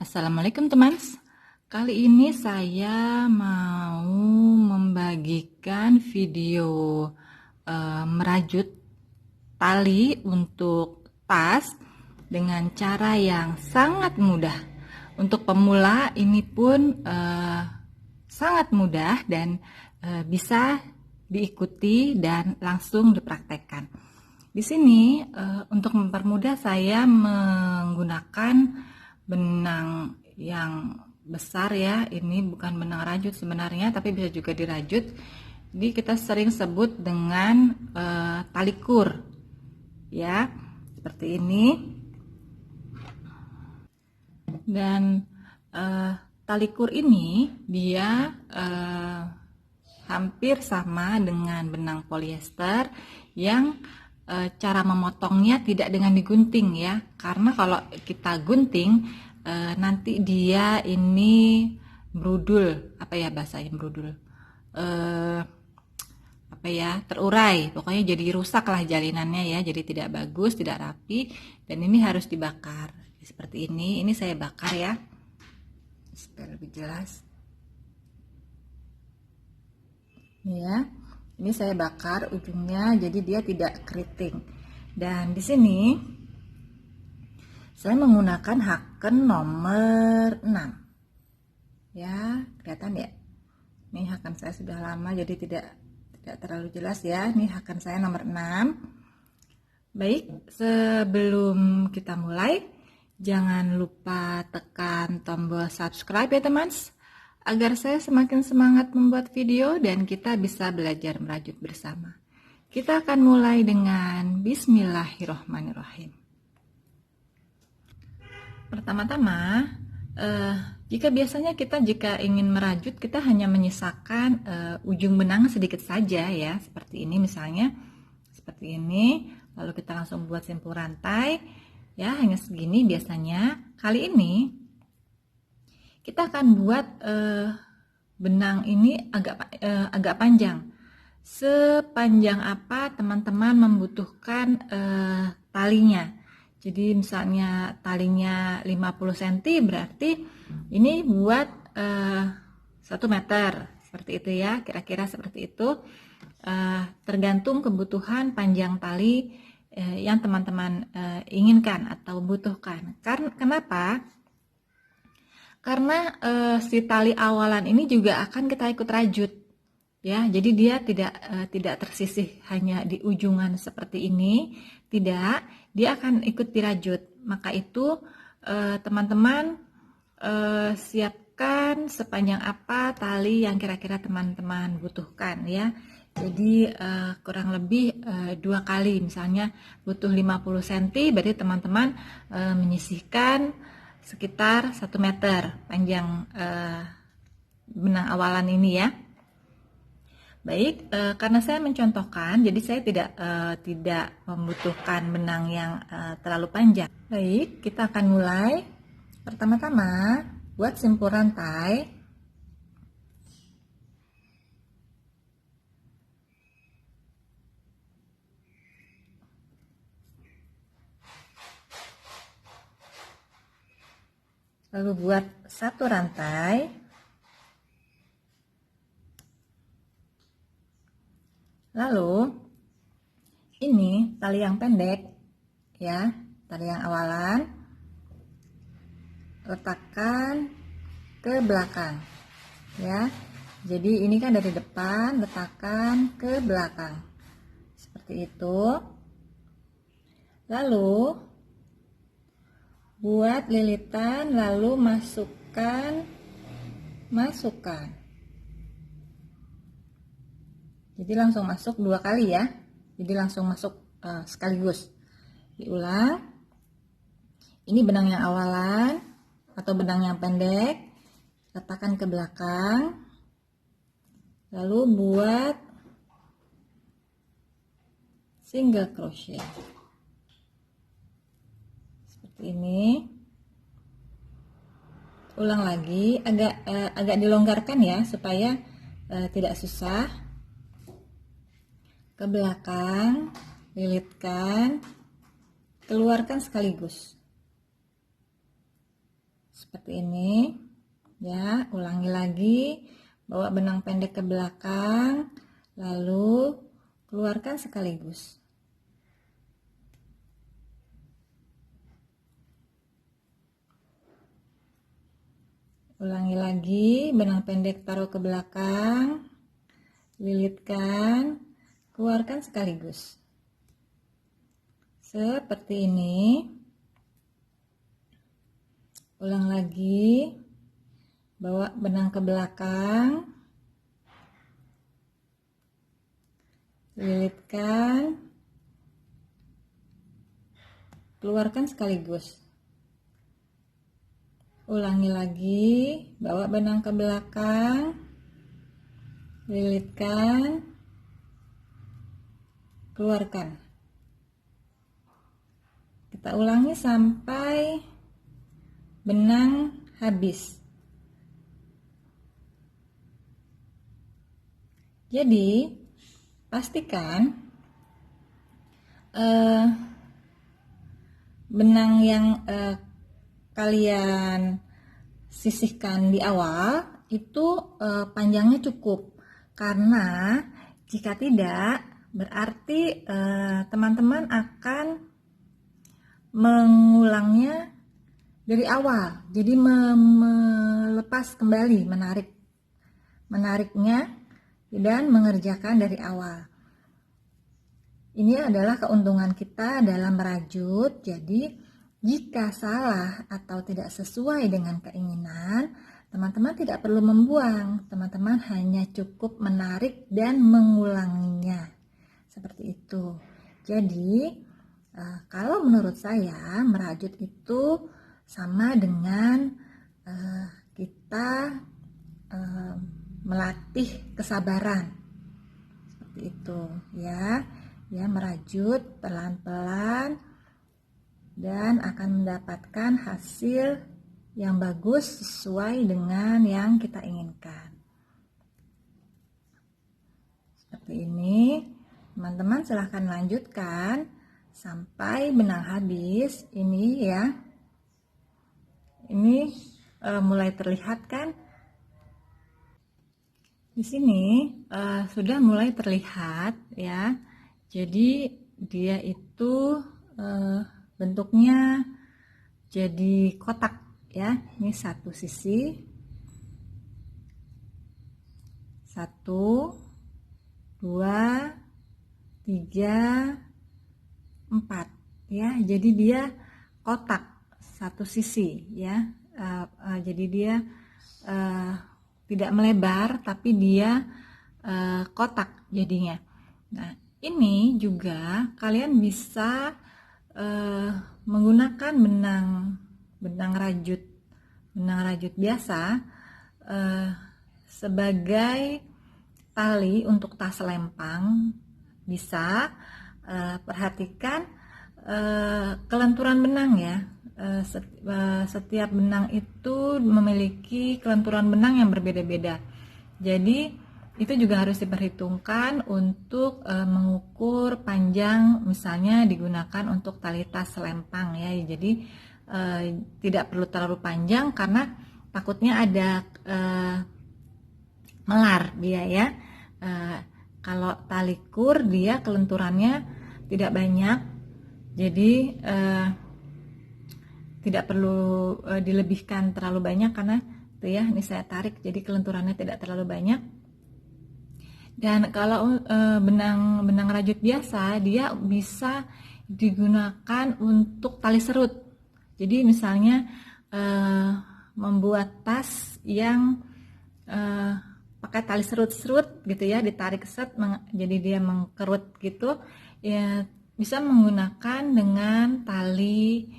Assalamualaikum teman. Kali ini saya mau membagikan video merajut tali untuk tas dengan cara yang sangat mudah. Untuk pemula ini pun sangat mudah dan bisa diikuti dan langsung dipraktekkan. Di sini untuk mempermudah saya menggunakan benang yang besar ya. Ini bukan benang rajut sebenarnya, tapi bisa juga dirajut. Jadi kita sering sebut dengan tali kur ya, seperti ini. Dan tali kur ini dia hampir sama dengan benang polyester yang cara memotongnya tidak dengan digunting ya, karena kalau kita gunting nanti dia ini brudul, apa ya bahasanya brudul, terurai, pokoknya jadi rusak lah jalinannya ya, jadi tidak bagus, tidak rapi, dan ini harus dibakar seperti ini saya bakar ya supaya lebih jelas ya. Ini saya bakar ujungnya jadi dia tidak keriting. Dan di sini saya menggunakan haken nomor 6. Ya, kelihatan ya? Ini haken saya sudah lama jadi tidak terlalu jelas ya. Ini haken saya nomor 6. Baik, sebelum kita mulai, jangan lupa tekan tombol subscribe ya teman, agar saya semakin semangat membuat video dan kita bisa belajar merajut bersama. Kita akan mulai dengan Bismillahirrohmanirrohim. Pertama-tama, jika biasanya jika ingin merajut, kita hanya menyisakan ujung benang sedikit saja ya, seperti ini misalnya, seperti ini. Lalu kita langsung buat simpul rantai ya, hanya segini biasanya. Kali ini kita akan buat benang ini agak panjang. Sepanjang apa teman-teman membutuhkan talinya. Jadi misalnya talinya 50 cm, berarti ini buat 1 meter. Seperti itu ya, kira-kira seperti itu. Tergantung kebutuhan panjang tali yang teman-teman inginkan atau butuhkan. Kenapa? Karena si tali awalan ini juga akan kita ikut rajut ya, jadi dia tidak tersisih hanya di ujungan seperti ini, tidak, dia akan ikut dirajut. Maka itu teman-teman siapkan sepanjang apa tali yang kira-kira teman-teman butuhkan ya. Jadi kurang lebih 2 kali, misalnya butuh 50 cm, berarti teman-teman menyisihkan sekitar 1 meter panjang benang awalan ini ya. Baik, karena saya mencontohkan, jadi saya tidak membutuhkan benang yang terlalu panjang. Baik, kita akan mulai. Pertama-tama buat simpul rantai. Lalu buat 1 rantai. Lalu ini tali yang pendek ya, tali yang awalan letakkan ke belakang ya. Jadi ini kan dari depan, letakkan ke belakang seperti itu. Lalu buat lilitan, lalu masukkan. Jadi langsung masuk 2 kali ya. Jadi langsung masuk sekaligus. Diulang. Ini benang yang awalan atau benang yang pendek, letakkan ke belakang. Lalu buat single crochet. Seperti ini. Ulang lagi, agak dilonggarkan ya supaya tidak susah. Ke belakang, lilitkan, keluarkan sekaligus seperti ini ya. Ulangi lagi, bawa benang pendek ke belakang, lalu keluarkan sekaligus. Ulangi lagi, benang pendek taruh ke belakang, lilitkan, keluarkan sekaligus. Seperti ini. Ulang lagi, bawa benang ke belakang, lilitkan, keluarkan sekaligus. Ulangi lagi, bawa benang ke belakang, lilitkan, keluarkan. Kita ulangi sampai benang habis. Jadi pastikan benang yang kalian sisihkan di awal itu panjangnya cukup, karena jika tidak berarti teman-teman akan mengulangnya dari awal, jadi melepas kembali, menariknya dan mengerjakan dari awal. Ini adalah keuntungan kita dalam merajut. Jadi jika salah atau tidak sesuai dengan keinginan, teman-teman tidak perlu membuang, teman-teman hanya cukup menarik dan mengulanginya. Seperti itu. Jadi kalau menurut saya merajut itu sama dengan kita melatih kesabaran, seperti itu ya. Ya, merajut pelan-pelan dan akan mendapatkan hasil yang bagus sesuai dengan yang kita inginkan. Seperti ini, teman-teman silahkan lanjutkan sampai benang habis. Ini ya, ini mulai terlihat kan? Di sini sudah mulai terlihat ya. Jadi dia itu bentuknya jadi kotak ya. Ini satu sisi, 1, 2, 3, 4 ya. Jadi dia kotak satu sisi ya. Jadi dia tidak melebar, tapi dia kotak jadinya. Nah, ini juga kalian bisa menggunakan benang rajut biasa sebagai tali untuk tas lempang. Bisa perhatikan kelenturan benang ya. Setiap benang itu memiliki kelenturan benang yang berbeda-beda. Jadi itu juga harus diperhitungkan untuk mengukur panjang, misalnya digunakan untuk tali tas selempang ya. Jadi tidak perlu terlalu panjang karena takutnya ada melar dia ya. Kalau tali kur dia kelenturannya tidak banyak, jadi tidak perlu dilebihkan terlalu banyak karena itu ya. Ini saya tarik, jadi kelenturannya tidak terlalu banyak. Dan kalau benang rajut biasa, dia bisa digunakan untuk tali serut. Jadi misalnya membuat tas yang pakai tali serut-serut gitu ya, ditarik set, jadi dia mengkerut gitu ya, bisa menggunakan dengan tali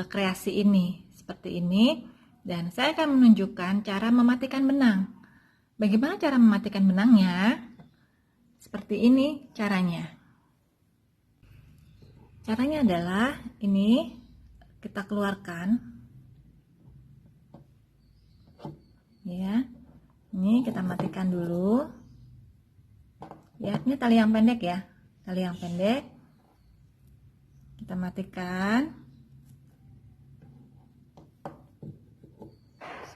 kreasi ini seperti ini. Dan saya akan menunjukkan cara mematikan benang. Bagaimana cara mematikan benangnya? Seperti ini caranya. Caranya adalah ini, kita keluarkan ya. Ini kita matikan dulu ya. Ini tali yang pendek ya, tali yang pendek kita matikan.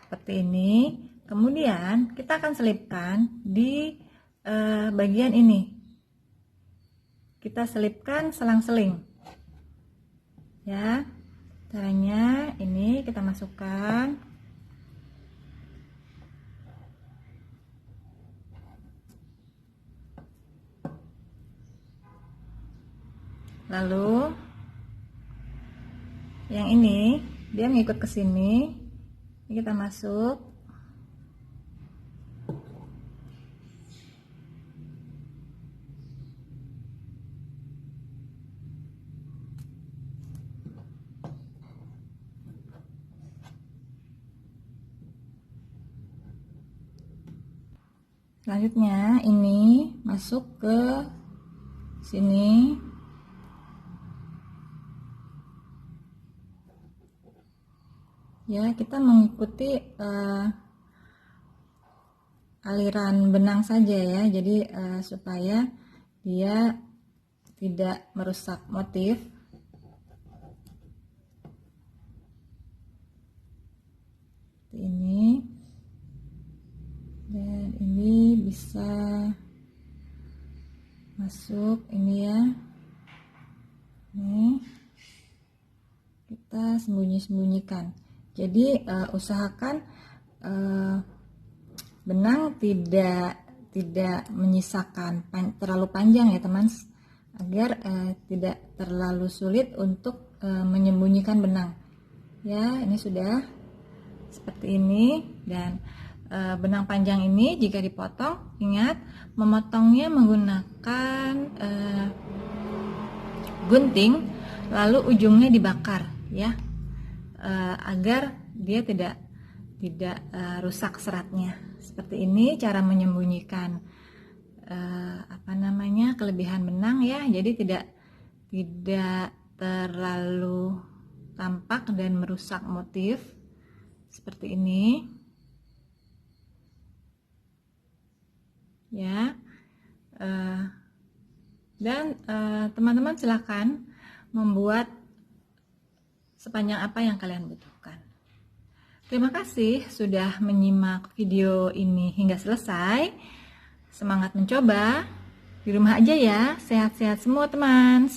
seperti ini. Kemudian kita akan selipkan di bagian ini. Kita selipkan selang-seling. Ya. Caranya ini kita masukkan. Lalu yang ini dia mengikut ke sini. Ini kita masuk. Selanjutnya ini masuk ke sini. Ya, kita mengikuti aliran benang saja ya. Jadi supaya dia tidak merusak motif. Seperti ini. Dan ini bisa masuk ini ya. Nih. Kita sembunyi-sembunyikan. Jadi usahakan benang tidak menyisakan terlalu panjang ya teman, agar tidak terlalu sulit untuk menyembunyikan benang. Ya, ini sudah seperti ini. Dan benang panjang ini jika dipotong, ingat memotongnya menggunakan gunting, lalu ujungnya dibakar ya, agar dia tidak rusak seratnya. Seperti ini cara menyembunyikan kelebihan benang ya. Jadi tidak terlalu tampak dan merusak motif. Seperti ini ya. Dan teman-teman silakan membuat sepanjang apa yang kalian butuhkan. Terima kasih sudah menyimak video ini hingga selesai. Semangat mencoba. Di rumah aja ya. Sehat-sehat semua teman.